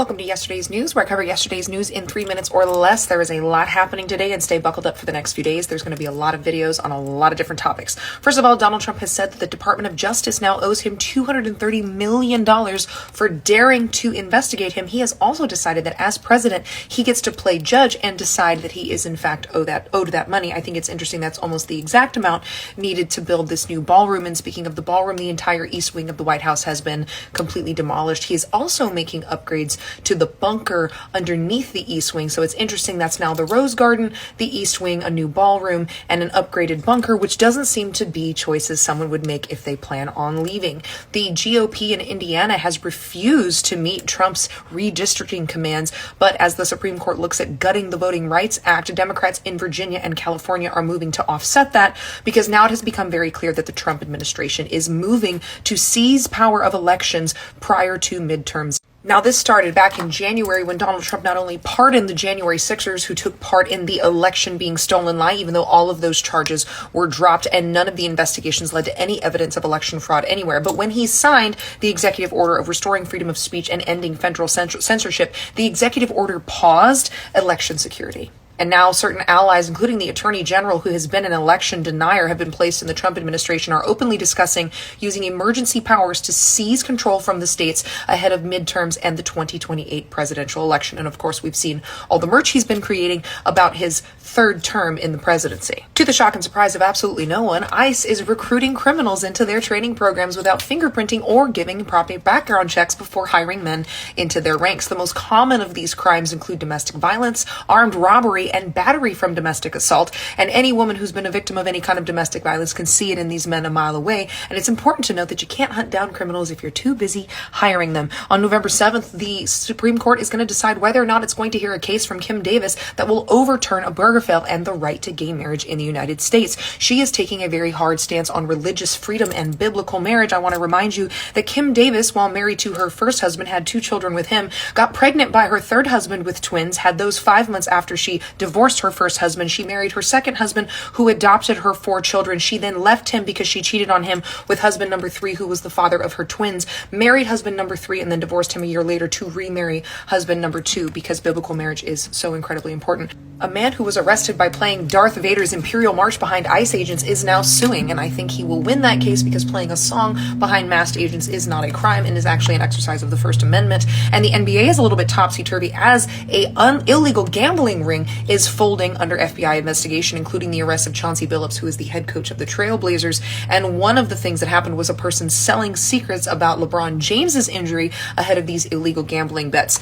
Welcome to yesterday's news, where I cover yesterday's news in 3 minutes or less. There is a lot happening today, and stay buckled up for the next few days. There's going to be a lot of videos on a lot of different topics. First of all, Donald Trump has said that the Department of Justice now owes him $230 million for daring to investigate him. He has also decided that as president, he gets to play judge and decide that he is in fact owed that money. I think it's interesting. That's almost the exact amount needed to build this new ballroom. And speaking of the ballroom, the entire east wing of the White House has been completely demolished. He is also making upgrades to the bunker underneath the East Wing. So it's interesting. That's now the Rose Garden, the East Wing, a new ballroom, and an upgraded bunker, which doesn't seem to be choices someone would make if they plan on leaving. The GOP in Indiana has refused to meet Trump's redistricting commands, but as the Supreme Court looks at gutting the Voting Rights Act, Democrats in Virginia and California are moving to offset that, because now it has become very clear that the Trump administration is moving to seize power of elections prior to midterms. Now, this started back in January when Donald Trump not only pardoned the January 6ers who took part in the election being stolen lie, even though all of those charges were dropped and none of the investigations led to any evidence of election fraud anywhere. But when he signed the executive order of restoring freedom of speech and ending federal censorship, the executive order paused election security. And now certain allies, including the Attorney General, who has been an election denier, have been placed in the Trump administration, are openly discussing using emergency powers to seize control from the states ahead of midterms and the 2028 presidential election. And of course, we've seen all the merch he's been creating about his third term in the presidency. To the shock and surprise of absolutely no one, ICE is recruiting criminals into their training programs without fingerprinting or giving proper background checks before hiring men into their ranks. The most common of these crimes include domestic violence, armed robbery, and battery from domestic assault. And any woman who's been a victim of any kind of domestic violence can see it in these men a mile away. And it's important to note that you can't hunt down criminals if you're too busy hiring them. On November 7th, the Supreme Court is going to decide whether or not it's going to hear a case from Kim Davis that will overturn Obergefell and the right to gay marriage in the United States. She is taking a very hard stance on religious freedom and biblical marriage. I want to remind you that Kim Davis, while married to her first husband, had 2 children with him, got pregnant by her third husband with twins, had those 5 months after she divorced her first husband. She married her second husband, who adopted her 4 children. She then left him because she cheated on him with husband number 3, who was the father of her twins, married husband number 3, and then divorced him a year later to remarry husband number 2, because biblical marriage is so incredibly important. A man who was arrested by playing Darth Vader's Imperial March behind ICE agents is now suing, and I think he will win that case because playing a song behind masked agents is not a crime and is actually an exercise of the First Amendment. And the NBA is a little bit topsy-turvy as a illegal gambling ring is folding under FBI investigation, including the arrest of Chauncey Billups, who is the head coach of the Trailblazers. And one of the things that happened was a person selling secrets about LeBron James's injury ahead of these illegal gambling bets.